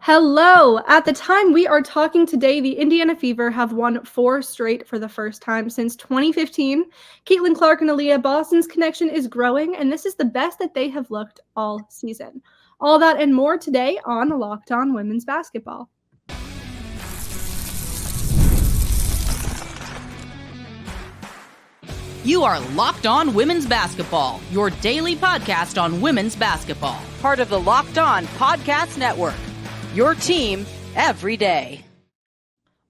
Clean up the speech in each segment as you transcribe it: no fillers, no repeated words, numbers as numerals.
Hello! At the time we are talking today, the Indiana Fever have won 4 straight for the first time since 2015. Caitlyn, Clark and Aliyah Boston's connection is growing, and this is the best that they have looked all season. All that and more today on Locked On Women's Basketball. You are Locked On Women's Basketball, your daily podcast on women's basketball. Part of the Locked On Podcast Network. Your team every day.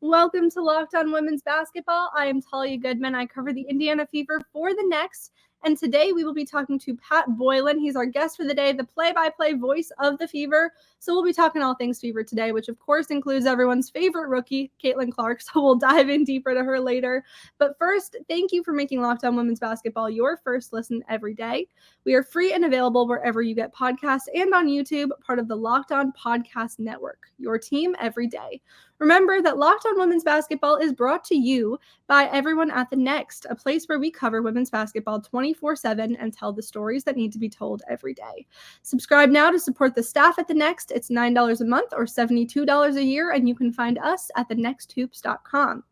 Welcome to Locked On Women's Basketball. I am Talia Goodman. I cover the Indiana Fever for the Next. And today we will be talking to Pat Boylan. He's our guest for the day, the play-by-play voice of the Fever. So we'll be talking all things Fever today, which of course includes everyone's favorite rookie, Caitlyn Clark. So we'll dive in deeper to her later. But first, thank you for making Locked On Women's Basketball your first listen every day. We are free and available wherever you get podcasts and on YouTube, part of the Locked On Podcast Network, your team every day. Remember that Locked On Women's Basketball is brought to you by everyone at The Next, a place where we cover women's basketball 24/7 and tell the stories that need to be told every day. Subscribe now to support the staff at The Next. It's $9 a month or $72 a year, and you can find us at thenexthoops.com.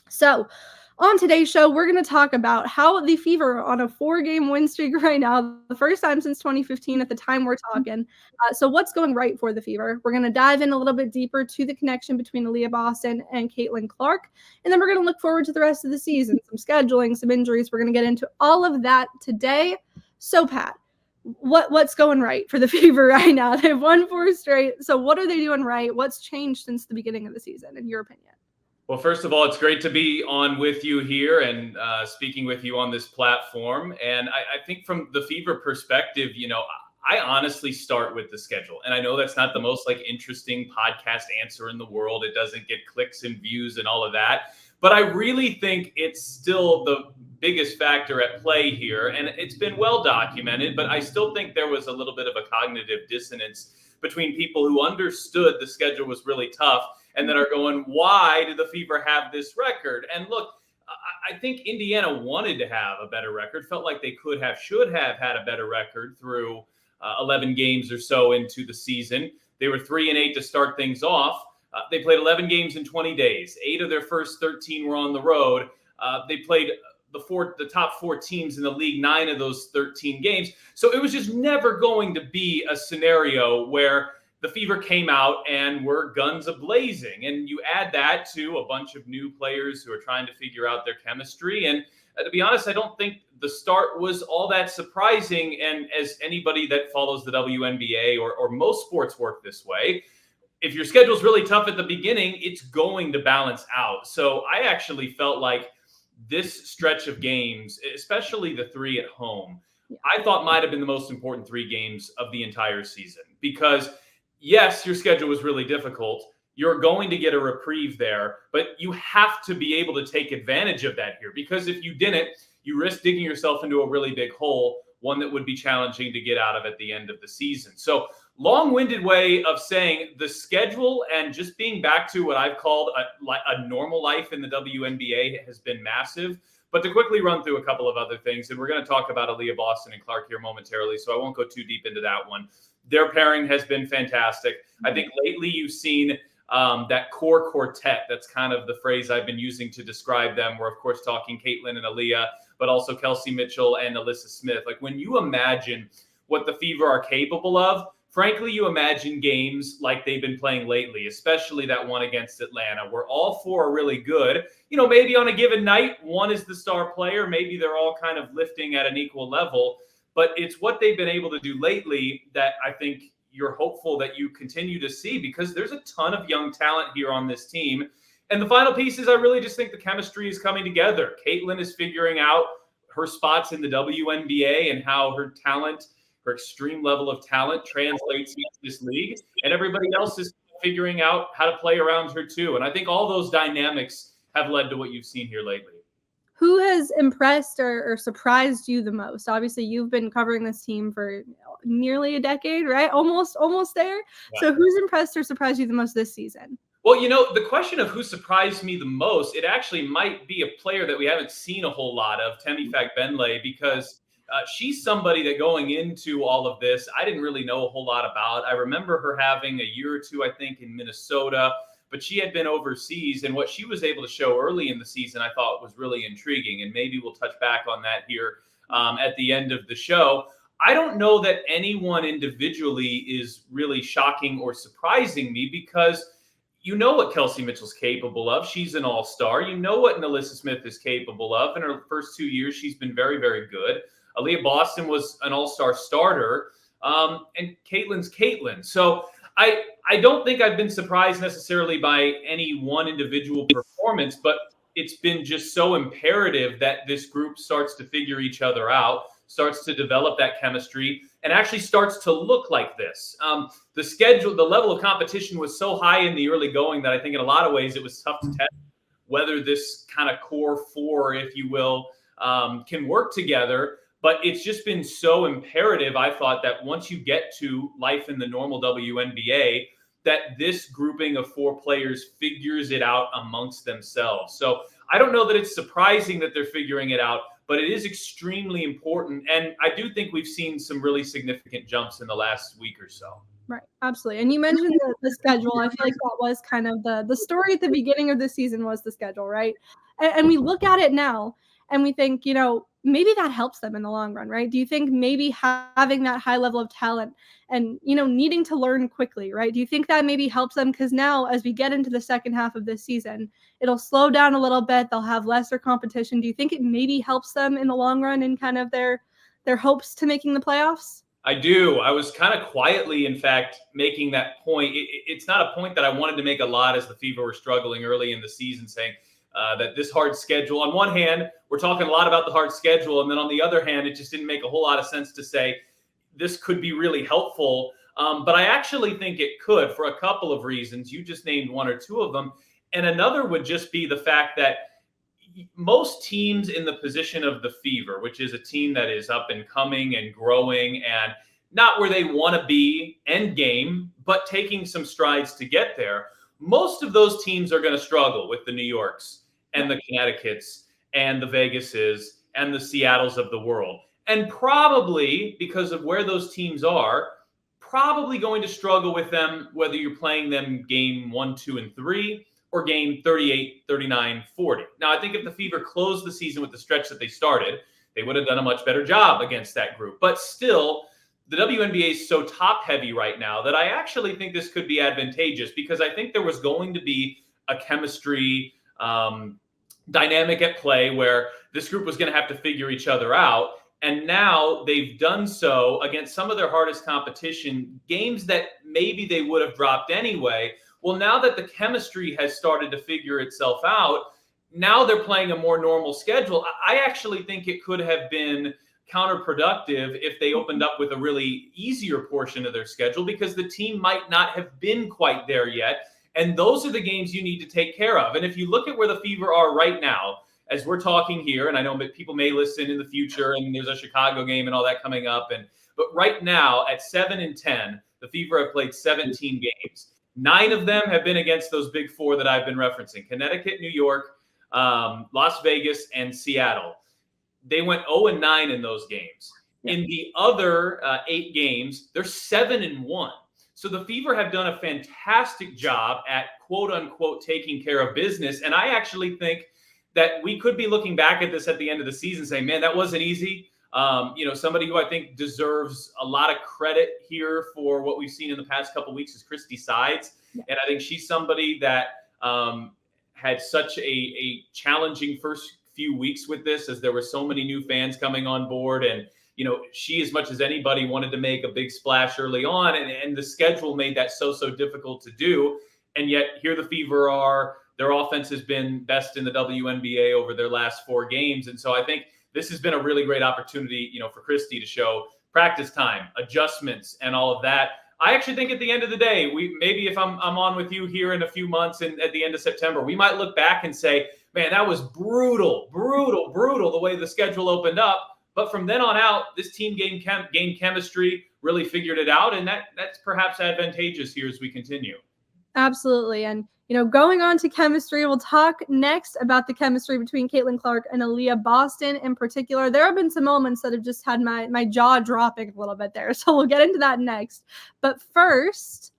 So, on today's show, we're going to talk about how the Fever are on a 4-game win streak right now, the first time since 2015 at the time we're talking. So what's going right for the Fever? We're going to dive in a little bit deeper to the connection between Aliyah Boston and Caitlyn Clark. And then we're going to look forward to the rest of the season, some scheduling, some injuries. We're going to get into all of that today. So, Pat, what's going right for the Fever right now? They've won 4 straight. So what are they doing right? What's changed since the beginning of the season, in your opinion? Well, first of all, it's great to be on with you here and speaking with you on this platform. And I think from the Fever perspective, I honestly start with the schedule. And I know that's not the most interesting podcast answer in the world. It doesn't get clicks and views and all of that. But I really think it's still the biggest factor at play here. And it's been well documented, but I still think there was a little bit of a cognitive dissonance between people who understood the schedule was really tough and that are going, why do the Fever have this record? And look, I think Indiana wanted to have a better record, felt like they should have had a better record through 11 games or so into the season. They were 3-8 to start things off. They played 11 games in 20 days. 8 of their first 13 were on the road. They played the top 4 teams in the league, 9 of those 13 games. So it was just never going to be a scenario where the Fever came out and were guns a-blazing. And you add that to a bunch of new players who are trying to figure out their chemistry. And to be honest, I don't think the start was all that surprising. And as anybody that follows the WNBA or most sports work this way, if your schedule's really tough at the beginning, it's going to balance out. So I actually felt like this stretch of games, especially the 3 at home, I thought might have been the most important 3 games of the entire season. Because yes, your schedule was really difficult. You're going to get a reprieve there, but you have to be able to take advantage of that here, because if you didn't, you risk digging yourself into a really big hole, one that would be challenging to get out of at the end of the season. So long-winded way of saying the schedule and just being back to what I've called a normal life in the WNBA has been massive. But to quickly run through a couple of other things, and we're going to talk about Aliyah Boston and Clark here momentarily, so I won't go too deep into that one. Their pairing has been fantastic. I think lately you've seen that core quartet. That's kind of the phrase I've been using to describe them. We're, of course, talking Caitlyn and Aliyah, but also Kelsey Mitchell and Alyssa Smith. Like, when you imagine what the Fever are capable of, frankly, you imagine games like they've been playing lately, especially that one against Atlanta, where all 4 are really good. Maybe on a given night, one is the star player. Maybe they're all kind of lifting at an equal level. But it's what they've been able to do lately that I think you're hopeful that you continue to see, because there's a ton of young talent here on this team. And the final piece is I really just think the chemistry is coming together. Caitlyn is figuring out her spots in the WNBA and how her talent, her extreme level of talent, translates into this league. And everybody else is figuring out how to play around her too. And I think all those dynamics have led to what you've seen here lately. Who has impressed or surprised you the most? Obviously, you've been covering this team for nearly a decade, right? Almost there. Yeah. So who's impressed or surprised you the most this season? Well, the question of who surprised me the most, it actually might be a player that we haven't seen a whole lot of, Temi Fagbenle, because She's somebody that going into all of this, I didn't really know a whole lot about. I remember her having a year or two, I think, in Minnesota, but she had been overseas. And what she was able to show early in the season, I thought was really intriguing. And maybe we'll touch back on that here at the end of the show. I don't know that anyone individually is really shocking or surprising me because you know what Kelsey Mitchell's capable of. She's an all-star. You know what Nalissa Smith is capable of. In her first 2 years, she's been very, very good. Aaliyah Boston was an all-star starter, and Caitlyn's Caitlyn. So I don't think I've been surprised necessarily by any one individual performance, but it's been just so imperative that this group starts to figure each other out, starts to develop that chemistry, and actually starts to look like this. The schedule, the level of competition was so high in the early going that I think in a lot of ways it was tough to test whether this kind of core four, if you will, can work together. But it's just been so imperative, I thought, that once you get to life in the normal WNBA, that this grouping of four players figures it out amongst themselves. So I don't know that it's surprising that they're figuring it out, but it is extremely important. And I do think we've seen some really significant jumps in the last week or so. Right, absolutely. And you mentioned the schedule. I feel like that was kind of the story at the beginning of the season was the schedule, right? And we look at it now and we think, maybe that helps them in the long run, right? Do you think maybe having that high level of talent and, needing to learn quickly, right? Do you think that maybe helps them? Because now as we get into the second half of this season, it'll slow down a little bit. They'll have lesser competition. Do you think it maybe helps them in the long run in kind of their hopes to making the playoffs? I do. I was kind of quietly, in fact, making that point. It's not a point that I wanted to make a lot as the Fever were struggling early in the season, saying that this hard schedule, on one hand, we're talking a lot about the hard schedule. And then on the other hand, it just didn't make a whole lot of sense to say this could be really helpful. But I actually think it could for a couple of reasons. You just named one or two of them. And another would just be the fact that most teams in the position of the Fever, which is a team that is up and coming and growing and not where they want to be end game, but taking some strides to get there. Most of those teams are going to struggle with the New Yorks and the Connecticut's and the Vegas's and the Seattles of the world. And probably because of where those teams are, probably going to struggle with them, whether you're playing them game 1, 2, and 3, or game 38, 39, 40. Now, I think if the Fever closed the season with the stretch that they started, they would have done a much better job against that group. But still, the WNBA is so top-heavy right now that I actually think this could be advantageous because I think there was going to be a chemistry dynamic at play where this group was going to have to figure each other out. And now they've done so against some of their hardest competition, games that maybe they would have dropped anyway. Well, now that the chemistry has started to figure itself out, now they're playing a more normal schedule. I actually think it could have been counterproductive if they opened up with a really easier portion of their schedule because the team might not have been quite there yet. And those are the games you need to take care of. And if you look at where the Fever are right now, as we're talking here, and I know people may listen in the future and there's a Chicago game and all that coming up. But right now at 7-10, the Fever have played 17 games. 9 of them have been against those big four that I've been referencing: Connecticut, New York, Las Vegas, and Seattle. They went 0-9 in those games. In the other 8 games, they're 7-1. So the Fever have done a fantastic job at quote unquote taking care of business. And I actually think that we could be looking back at this at the end of the season saying, man, that wasn't easy. Somebody who I think deserves a lot of credit here for what we've seen in the past couple of weeks is Christy Sides. Yeah. And I think she's somebody that had such a challenging first few weeks with this, as there were so many new fans coming on board. And, she, as much as anybody, wanted to make a big splash early on. And the schedule made that so difficult to do. And yet here the Fever are. Their offense has been best in the WNBA over their last 4 games. And so I think this has been a really great opportunity, for Christy to show practice time, adjustments, and all of that. I actually think at the end of the day, maybe if I'm on with you here in a few months and at the end of September, we might look back and say, man, that was brutal the way the schedule opened up. But from then on out, this team gained chemistry, really figured it out. And that's perhaps advantageous here as we continue. Absolutely. And, going on to chemistry, we'll talk next about the chemistry between Caitlyn Clark and Aliyah Boston in particular. There have been some moments that have just had my jaw dropping a little bit there. So we'll get into that next. But first,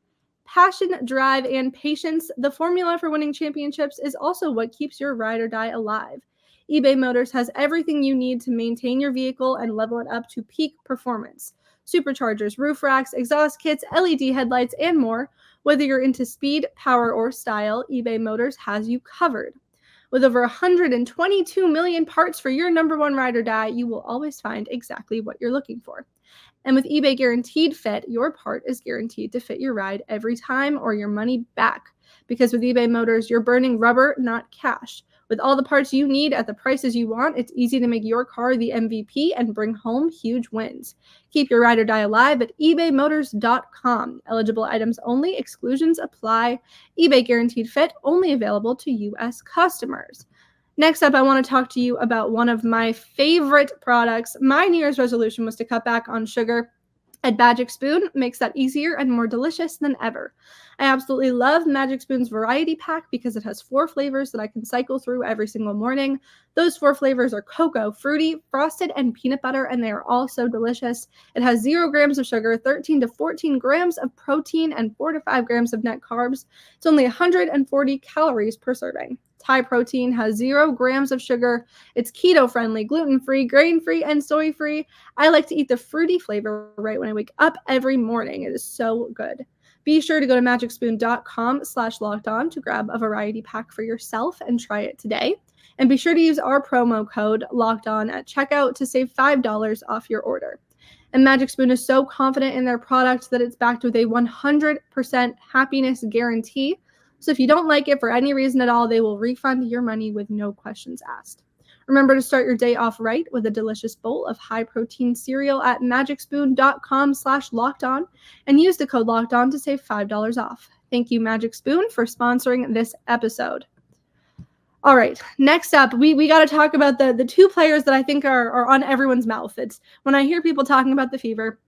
passion, drive, and patience. The formula for winning championships is also what keeps your ride or die alive. eBay Motors has everything you need to maintain your vehicle and level it up to peak performance. Superchargers, roof racks, exhaust kits, LED headlights, and more. Whether you're into speed, power, or style, eBay Motors has you covered. With over 122 million parts for your number one ride or die, you will always find exactly what you're looking for. And with eBay Guaranteed Fit, your part is guaranteed to fit your ride every time or your money back. Because with eBay Motors, you're burning rubber, not cash. With all the parts you need at the prices you want, it's easy to make your car the MVP and bring home huge wins. Keep your ride or die alive at ebaymotors.com. Eligible items only. Exclusions apply. eBay Guaranteed Fit only available to U.S. customers. Next up, I want to talk to you about one of my favorite products. My New Year's resolution was to cut back on sugar. And Magic Spoon makes that easier and more delicious than ever. I absolutely love Magic Spoon's variety pack because it has 4 flavors that I can cycle through every single morning. Those 4 flavors are cocoa, fruity, frosted, and peanut butter, and they are all so delicious. It has 0 grams of sugar, 13 to 14 grams of protein, and 4 to 5 grams of net carbs. It's only 140 calories per serving. Thai protein has 0 grams of sugar. It's keto-friendly, gluten-free, grain-free, and soy-free. I like to eat the fruity flavor right when I wake up every morning. It is so good. Be sure to go to magicspoon.com/lockedon to grab a variety pack for yourself and try it today. And be sure to use our promo code LOCKEDON at checkout to save $5 off your order. And Magic Spoon is so confident in their product that it's backed with a 100% happiness guarantee. So if you don't like it for any reason at all, they will refund your money with no questions asked. Remember to start your day off right with a delicious bowl of high-protein cereal at magicspoon.com/lockedon and use the code LOCKEDON to save $5 off. Thank you, Magic Spoon, for sponsoring this episode. All right, next up, we got to talk about the 2 players that I think are on everyone's mouth. It's when I hear people talking about the Fever,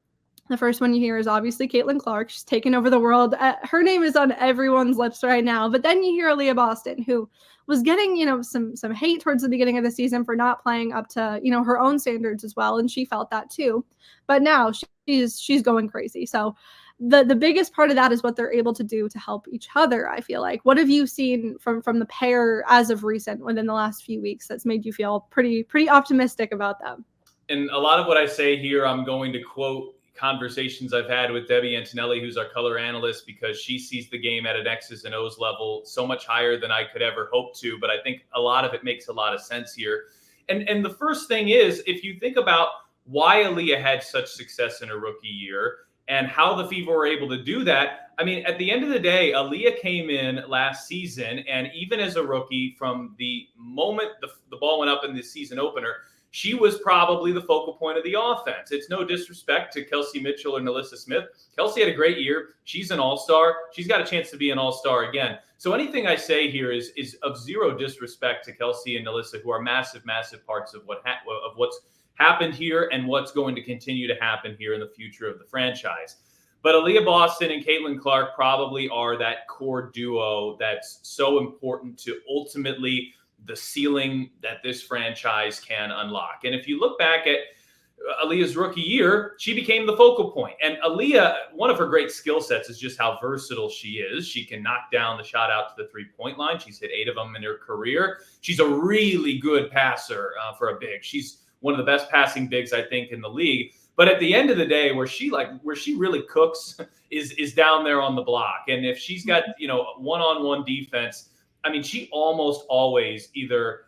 the first one you hear is obviously Caitlyn Clark. She's taken over the world. Her name is on everyone's lips right now. But then you hear Aaliyah Boston, who was getting, some hate towards the beginning of the season for not playing up to, her own standards as well. And she felt that too. But now she's going crazy. So the biggest part of that is what they're able to do to help each other, I feel like. What have you seen from the pair as of recent within the last few weeks that's made you feel pretty optimistic about them? And a lot of what I say here, I'm going to quote conversations I've had with Debbie Antonelli, who's our color analyst, because she sees the game at an X's and O's level so much higher than I could ever hope to. But I think a lot of it makes a lot of sense here. And the first thing is, if you think about why Aaliyah had such success in her rookie year and how the Fever were able to do that, I mean, at the end of the day, Aaliyah came in last season, and even as a rookie, from the moment the ball went up in the season opener, she was probably the focal point of the offense. It's no disrespect to Kelsey Mitchell or Nalissa Smith. Kelsey had a great year. She's an all-star. She's got a chance to be an all-star again. So anything I say here is of zero disrespect to Kelsey and Nalissa, who are massive, massive parts of what's happened here and what's going to continue to happen here in the future of the franchise. But Aliyah Boston and Caitlyn Clark probably are that core duo that's so important to ultimately the ceiling that this franchise can unlock. And if you look back at Aaliyah's rookie year, she became the focal point. And Aaliyah, one of her great skill sets is just how versatile she is. She can knock down the shot out to the 3-point line. She's hit 8 of them in her career. She's a really good passer for a big. She's one of the best passing bigs, I think, in the league. But at the end of the day, where she really cooks is down there on the block. And if she's got, one-on-one defense, I mean, she almost always either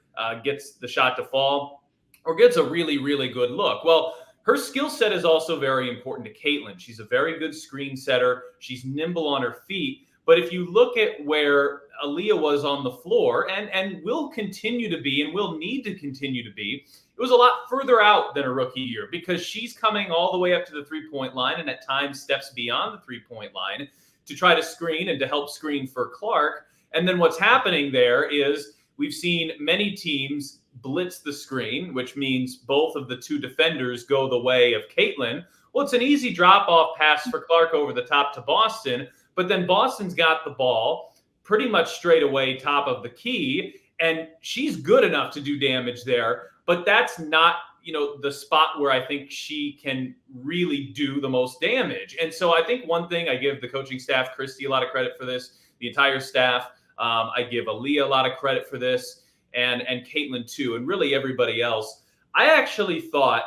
gets the shot to fall or gets a really, really good look. Well, her skill set is also very important to Caitlyn. She's a very good screen setter. She's nimble on her feet. But if you look at where Aaliyah was on the floor and will continue to be and will need to continue to be, it was a lot further out than a rookie year because she's coming all the way up to the 3-point line and at times steps beyond the 3-point line to try to screen and to help screen for Clark. And then what's happening there is we've seen many teams blitz the screen, which means both of the 2 defenders go the way of Caitlyn. Well, it's an easy drop-off pass for Clark over the top to Boston, But then Boston's got the ball pretty much straight away, top of the key, and she's good enough to do damage there. But that's not, the spot where I think she can really do the most damage. And so I think one thing, I give the coaching staff, Christy, a lot of credit for this, the entire staff. I give Aaliyah a lot of credit for this, and Caitlyn too, and really everybody else. I actually thought,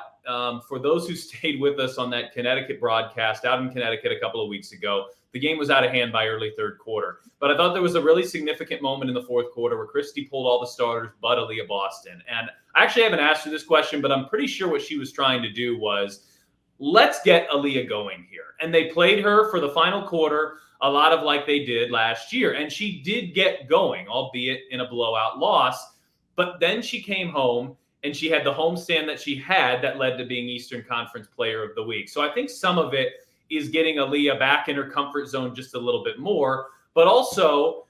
for those who stayed with us on that Connecticut broadcast out in Connecticut a couple of weeks ago, the game was out of hand by early third quarter. But I thought there was a really significant moment in the fourth quarter where Christy pulled all the starters but Aliyah Boston. And I actually haven't asked her this question, but I'm pretty sure what she was trying to do was, let's get Aliyah going here. And they played her for the final quarter, a lot of like they did last year. And she did get going, albeit in a blowout loss. But then she came home and she had the homestand that she had that led to being Eastern Conference Player of the Week. So I think some of it is getting Aliyah back in her comfort zone just a little bit more. But also,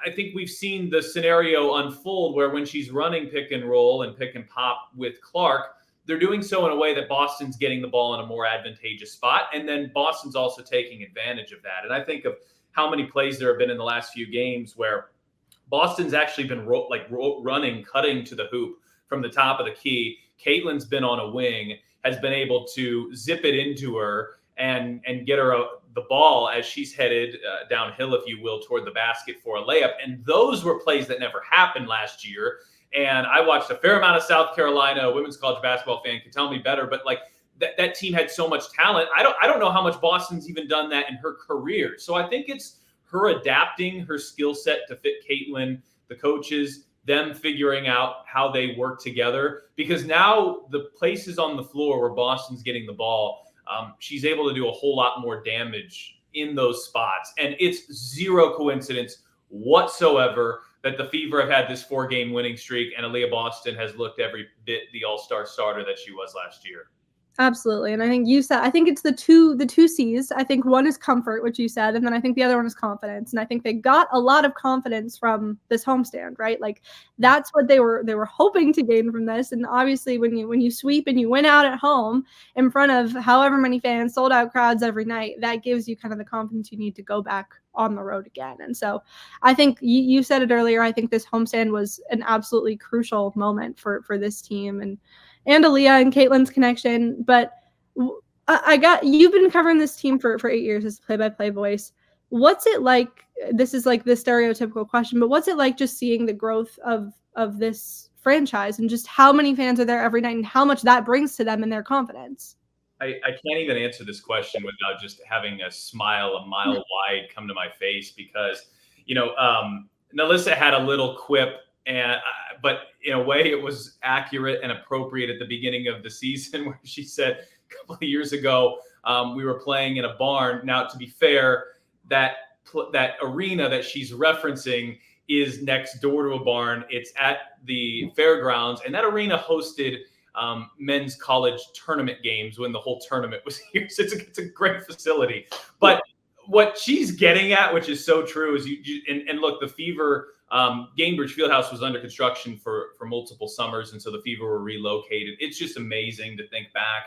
I think we've seen the scenario unfold where when she's running pick and roll and pick and pop with Clark, they're doing so in a way that Boston's getting the ball in a more advantageous spot. And then Boston's also taking advantage of that. And I think of how many plays there have been in the last few games where Boston's actually been running, cutting to the hoop from the top of the key. Caitlyn's been on a wing, has been able to zip it into her and get her the ball as she's headed downhill, if you will, toward the basket for a layup. And those were plays that never happened last year. And I watched a fair amount of South Carolina. A women's college basketball fan can tell me better, but like that team had so much talent. I don't know how much Boston's even done that in her career. So I think it's her adapting her skill set to fit Caitlyn, the coaches, them figuring out how they work together. Because now the places on the floor where Boston's getting the ball, she's able to do a whole lot more damage in those spots. And it's zero coincidence whatsoever that the Fever have had this 4-game winning streak and Aliyah Boston has looked every bit the all-star starter that she was last year. Absolutely. And I think you said, I think it's the two C's. I think one is comfort, which you said, and then I think the other one is confidence. And I think they got a lot of confidence from this homestand, right? Like that's what they were hoping to gain from this. And obviously when you sweep and you win out at home in front of however many fans, sold out crowds every night, that gives you kind of the confidence you need to go back on the road again. And so I think you said it earlier, I think this homestand was an absolutely crucial moment for this team and Aaliyah and Caitlyn's connection. But you've been covering this team for 8 years as play-by-play voice. What's it like? This is like the stereotypical question, but what's it like just seeing the growth of this franchise and just how many fans are there every night and how much that brings to them and their confidence? I can't even answer this question without just having a smile a mile wide come to my face because, Nalissa had a little quip, but in a way it was accurate and appropriate at the beginning of the season where she said a couple of years ago, we were playing in a barn. Now, to be fair, that arena that she's referencing is next door to a barn. It's at the fairgrounds, and that arena hosted men's college tournament games when the whole tournament was here. So it's a great facility. But what she's getting at, which is so true, is and look, the Fever, Gainbridge Fieldhouse was under construction for multiple summers, and so the Fever were relocated. It's just amazing to think back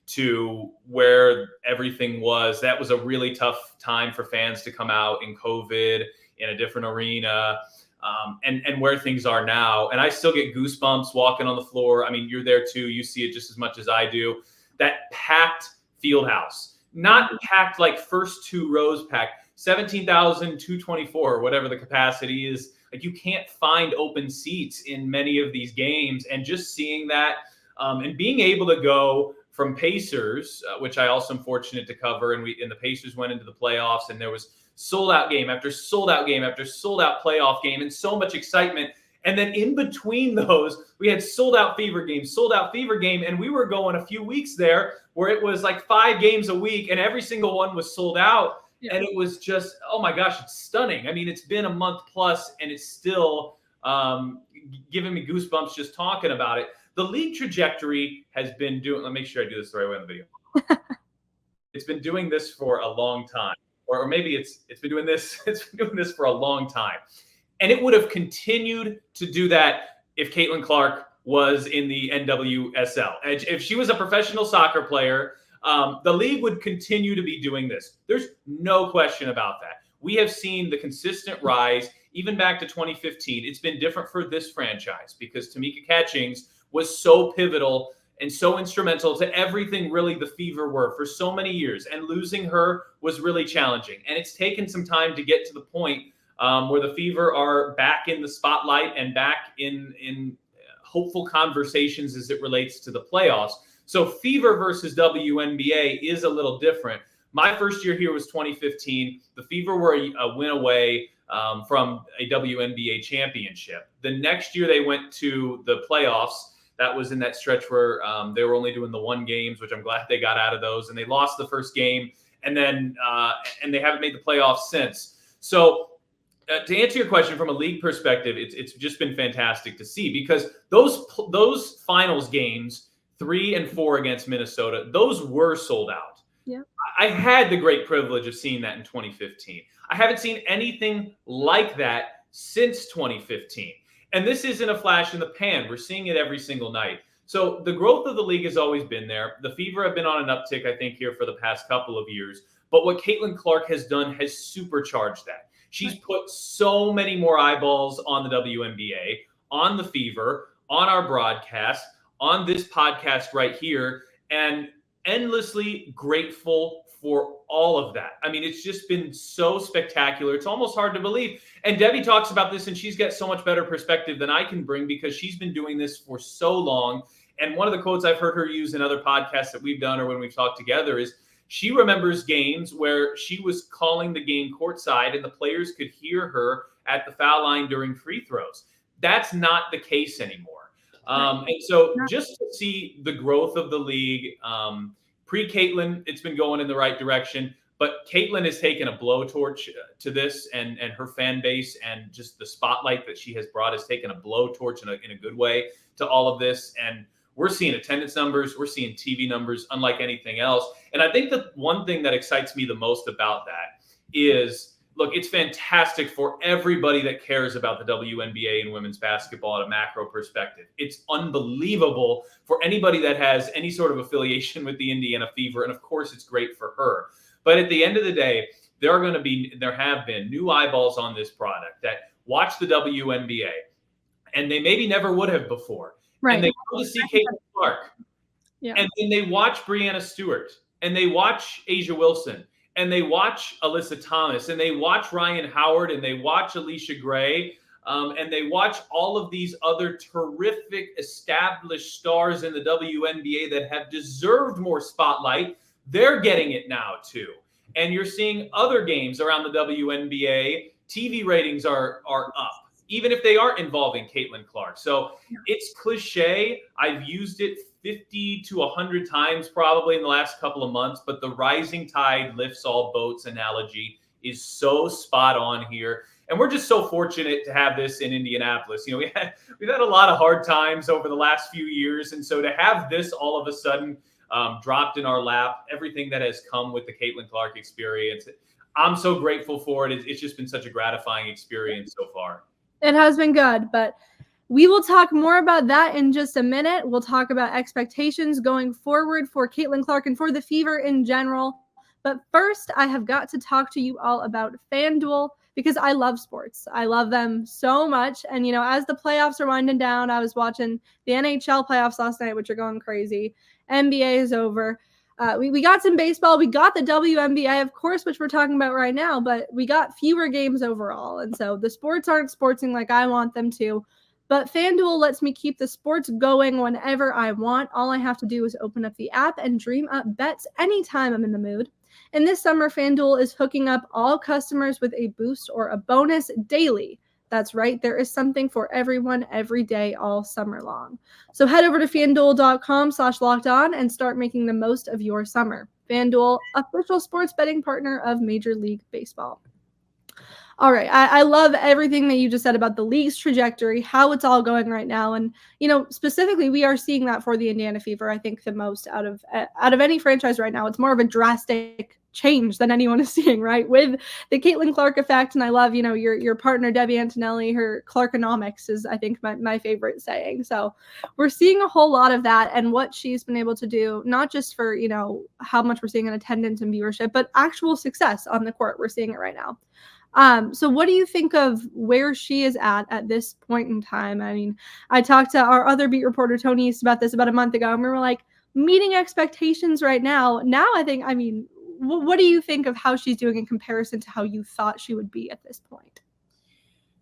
to where everything was. That was a really tough time for fans to come out in COVID in a different arena. And where things are now. And I still get goosebumps walking on the floor. I mean, you're there too. You see it just as much as I do. That packed field house, not packed like first two rows packed, 17,224 or whatever the capacity is. Like you can't find open seats in many of these games. And just seeing that and being able to go from Pacers, which I also am fortunate to cover. And the Pacers went into the playoffs and there was sold out game after sold out game after sold out playoff game and so much excitement. And then in between those, we had sold out Fever game. And we were going a few weeks there where it was like 5 games a week and every single one was sold out. Yeah. And it was just, oh my gosh, it's stunning. I mean, it's been a month plus and it's still giving me goosebumps just talking about it. The league trajectory has been doing, let me make sure I do this the right way on the video. It's been doing this for a long time. Or maybe it's been doing this. It's been doing this for a long time, and it would have continued to do that if Caitlyn Clark was in the NWSL. If she was a professional soccer player, the league would continue to be doing this. There's no question about that. we have seen the consistent rise, even back to 2015. It's been different for this franchise because Tamika Catchings was so pivotal and so instrumental to everything really the Fever were for so many years. And losing her was really challenging. And it's taken some time to get to the point where the Fever are back in the spotlight and back in hopeful conversations as it relates to the playoffs. So Fever versus WNBA is a little different. My first year here was 2015. The Fever were a win away from a WNBA championship. The next year they went to the playoffs. That was in that stretch where they were only doing the 1 games, which I'm glad they got out of those. And they lost the first game, and then and they haven't made the playoffs since. So to answer your question from a league perspective, it's just been fantastic to see because those finals games, 3 and 4 against Minnesota, those were sold out. Yeah. I had the great privilege of seeing that in 2015. I haven't seen anything like that since 2015. And this isn't a flash in the pan. We're seeing it every single night. So the growth of the league has always been there. The Fever have been on an uptick, I think, here for the past couple of years. But what Caitlin Clark has done has supercharged that. She's put so many more eyeballs on the WNBA, on the Fever, on our broadcast, on this podcast right here, and endlessly grateful for all of that. I mean, it's just been so spectacular. It's almost hard to believe. And Debbie talks about this, and she's got so much better perspective than I can bring because she's been doing this for so long. And one of the quotes I've heard her use in other podcasts that we've done or when we've talked together is she remembers games where she was calling the game courtside and the players could hear her at the foul line during free throws. That's not the case anymore. And so just to see the growth of the league, pre-Caitlyn, it's been going in the right direction. But Caitlyn has taken a blowtorch to this, and her fan base and just the spotlight that she has brought has taken a blowtorch in a good way to all of this. And we're seeing attendance numbers. We're seeing TV numbers unlike anything else. And I think the one thing that excites me the most about that is, look, it's fantastic for everybody that cares about the WNBA and women's basketball at a macro perspective. It's unbelievable for anybody that has any sort of affiliation with the Indiana Fever. And of course, it's great for her. But at the end of the day, there have been new eyeballs on this product that watch the WNBA, and they maybe never would have before. Right. And they go to see Caitlin Clark. Yeah. And then they watch Breanna Stewart, and they watch Asia Wilson, and they watch Alyssa Thomas, and they watch Ryan Howard, and they watch Alicia Gray, and they watch all of these other terrific established stars in the WNBA that have deserved more spotlight. They're getting it now too. And you're seeing other games around the WNBA. TV ratings are up, even if they aren't involving Caitlin Clark. So it's cliche. I've used it 50 to 100 times probably in the last couple of months, but the rising tide lifts all boats analogy is so spot on here. And we're just so fortunate to have this in Indianapolis. You know, we've had a lot of hard times over the last few years. And so to have this all of a sudden dropped in our lap, everything that has come with the Caitlin Clark experience, I'm so grateful for it. It's just been such a gratifying experience so far. It has been good, but we will talk more about that in just a minute. We'll talk about expectations going forward for Caitlin Clark and for the Fever in general. But first, I have got to talk to you all about FanDuel because I love sports. I love them so much. And, you know, as the playoffs are winding down, I was watching the NHL playoffs last night, which are going crazy. NBA is over. We got some baseball. We got the WNBA, of course, which we're talking about right now, but we got fewer games overall. And so the sports aren't sportsing like I want them to. But FanDuel lets me keep the sports going whenever I want. All I have to do is open up the app and dream up bets anytime I'm in the mood. And this summer, FanDuel is hooking up all customers with a boost or a bonus daily. That's right. There is something for everyone every day all summer long. So head over to FanDuel.com/lockedon and start making the most of your summer. FanDuel, official sports betting partner of Major League Baseball. All right. I love everything that you just said about the league's trajectory, how it's all going right now. And, you know, specifically, we are seeing that for the Indiana Fever, I think, the most out of any franchise right now. It's more of a drastic change than anyone is seeing, right? With the Caitlin Clark effect. And I love, your partner, Debbie Antonelli, her Clarkonomics is, I think, my favorite saying. So we're seeing a whole lot of that and what she's been able to do, not just for, how much we're seeing in attendance and viewership, but actual success on the court. We're seeing it right now. So what do you think of where she is at this point in time? I mean, I talked to our other beat reporter, Tony East, about this about a month ago, and we were like, meeting expectations right now. Now, what do you think of how she's doing in comparison to how you thought she would be at this point?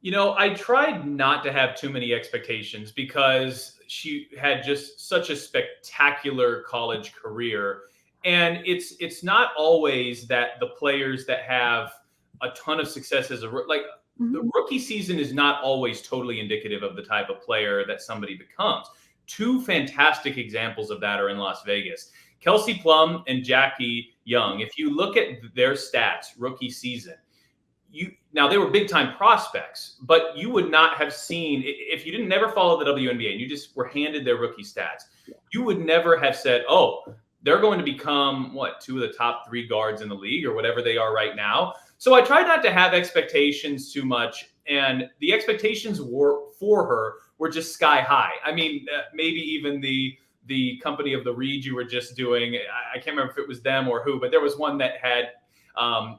I tried not to have too many expectations because she had just such a spectacular college career. And it's not always that the players that have a ton of success as the rookie season is not always totally indicative of the type of player that somebody becomes. Two fantastic examples of that are in Las Vegas. Kelsey Plum and Jackie Young, if you look at their stats rookie season, now they were big time prospects, but you would not have seen, if you didn't never follow the WNBA and you just were handed their rookie stats, you would never have said, oh, they're going to become two of the top 3 guards in the league or whatever they are right now. So I tried not to have expectations too much, and the expectations for her were just sky high. I mean, maybe even the company of the read you were just doing, I can't remember if it was them or who, but there was one that had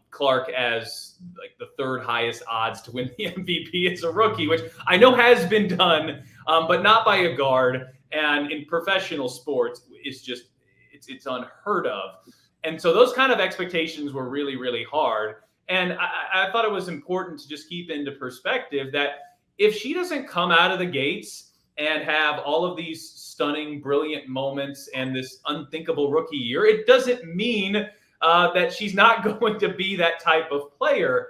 Clark as like the 3rd highest odds to win the MVP as a rookie, which I know has been done, but not by a guard. And in professional sports, it's unheard of. And so those kind of expectations were really, really hard. And I thought it was important to just keep into perspective that if she doesn't come out of the gates and have all of these stunning, brilliant moments and this unthinkable rookie year, it doesn't mean that she's not going to be that type of player.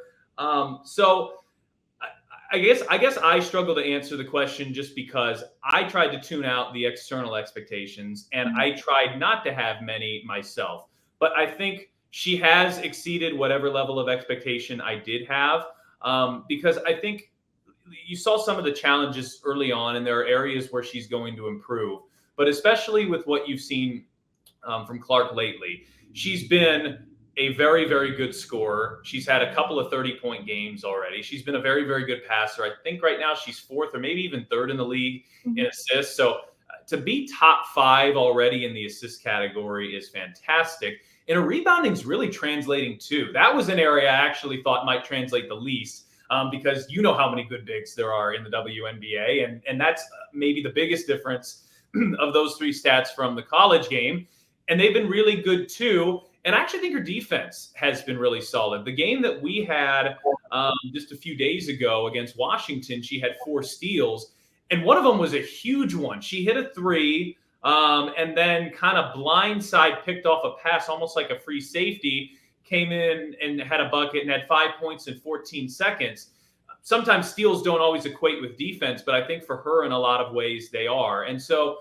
So I guess I struggle to answer the question just because I tried to tune out the external expectations and I tried not to have many myself. But I think she has exceeded whatever level of expectation I did have, because I think you saw some of the challenges early on, and there are areas where she's going to improve. But especially with what you've seen from Clark lately, she's been a very, very good scorer. She's had a couple of 30-point games already. She's been a very, very good passer. I think right now she's 4th or maybe even 3rd in the league in assists. So to be top 5 already in the assist category is fantastic. And her rebounding is really translating too. That was an area I actually thought might translate the least, because you know how many good bigs there are in the WNBA. And that's maybe the biggest difference of those 3 stats from the college game. And they've been really good too. And I actually think her defense has been really solid. The game that we had just a few days ago against Washington, she had 4 steals. And one of them was a huge one. She hit a 3 and then kind of blindside picked off a pass, almost like a free safety, came in and had a bucket and had 5 points in 14 seconds. Sometimes steals don't always equate with defense, but I think for her in a lot of ways they are. And so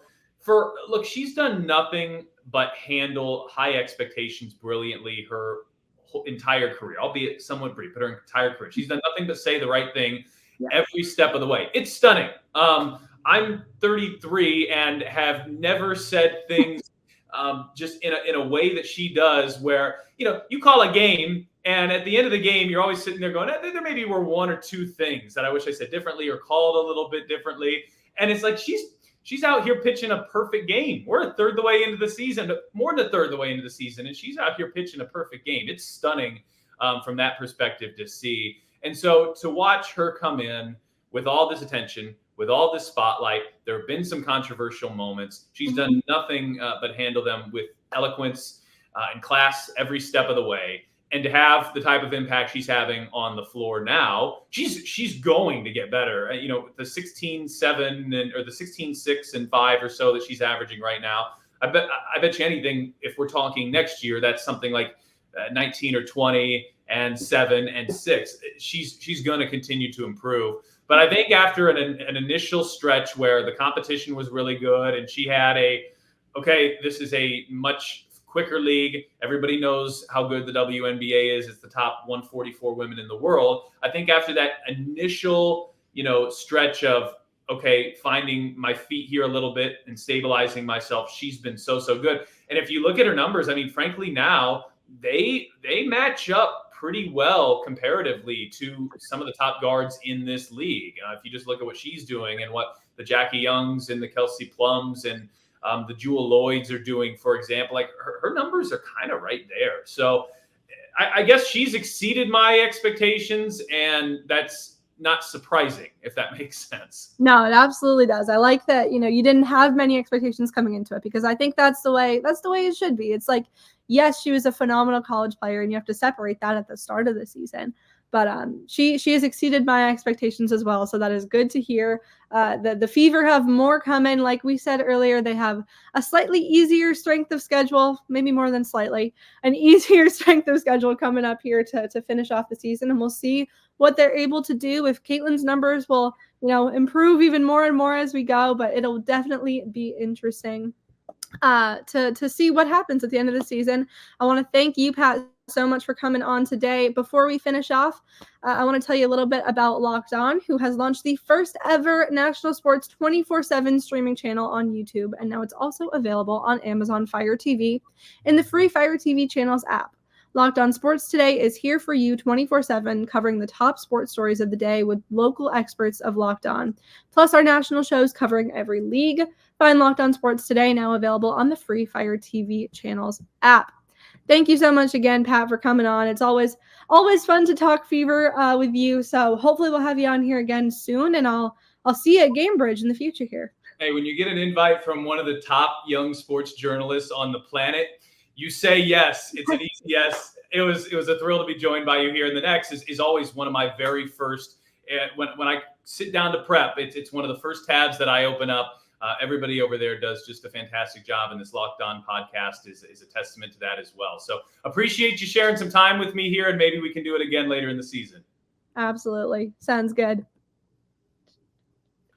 she's done nothing but handle high expectations brilliantly her whole entire career, albeit somewhat brief, but her entire career. She's done nothing but say the right thing every step of the way. It's stunning. I'm 33 and have never said things just in a way that she does, where, you call a game and at the end of the game, you're always sitting there going, there maybe were 1 or 2 things that I wish I said differently or called a little bit differently. And it's like, she's out here pitching a perfect game. We're a third the way into the season, more than a third the way into the season, and she's out here pitching a perfect game. It's stunning from that perspective to see. And so to watch her come in with all this attention, with all this spotlight, there have been some controversial moments. She's done nothing but handle them with eloquence and class every step of the way. And to have the type of impact she's having on the floor now, she's going to get better. The 16-7 or the 16-6 and 5 or so that she's averaging right now, I bet you anything, if we're talking next year, that's something like 19 or 20 and 7 and 6. She's going to continue to improve. But I think after an initial stretch where the competition was really good and she had this is a much quicker league. Everybody knows how good the WNBA is. It's the top 144 women in the world. I think after that initial, stretch of, finding my feet here a little bit and stabilizing myself, she's been so good. And if you look at her numbers, frankly, now they match up pretty well comparatively to some of the top guards in this league. If you just look at what she's doing and what the Jackie Youngs and the Kelsey Plums and the Jewel Lloyds are doing, for example, like her numbers are kind of right there. So I guess she's exceeded my expectations, and that's not surprising, if that makes sense. No, it absolutely does. I like that, you didn't have many expectations coming into it, because I think that's the way it should be. It's like, yes, she was a phenomenal college player, and you have to separate that at the start of the season. But she has exceeded my expectations as well, so that is good to hear. The Fever have more coming. Like we said earlier, they have a slightly easier strength of schedule, maybe more than slightly, an easier strength of schedule coming up here to finish off the season, and we'll see what they're able to do. If Caitlyn's numbers will, improve even more and more as we go, but it'll definitely be interesting to see what happens at the end of the season. I want to thank you, Pat, so much for coming on today. Before we finish off, I want to tell you a little bit about Locked On, who has launched the first ever national sports 24/7 streaming channel on YouTube, and now it's also available on Amazon Fire TV in the free Fire TV channels app. Locked On Sports Today is here for you 24/7, covering the top sports stories of the day with local experts of Locked On, plus our national shows covering every league. Find Locked On Sports Today now available on the free Fire TV channels app. Thank you so much again, Pat, for coming on. It's always fun to talk Fever with you. So hopefully we'll have you on here again soon, and I'll see you at Gamebridge in the future here. Hey, when you get an invite from one of the top young sports journalists on the planet, you say yes. It's an easy yes. It was a thrill to be joined by you here. And the next is always one of my very first, when I sit down to prep, it's one of the first tabs that I open up. Everybody over there does just a fantastic job, and this Locked On podcast is a testament to that as well. So appreciate you sharing some time with me here, and maybe we can do it again later in the season. Absolutely. Sounds good.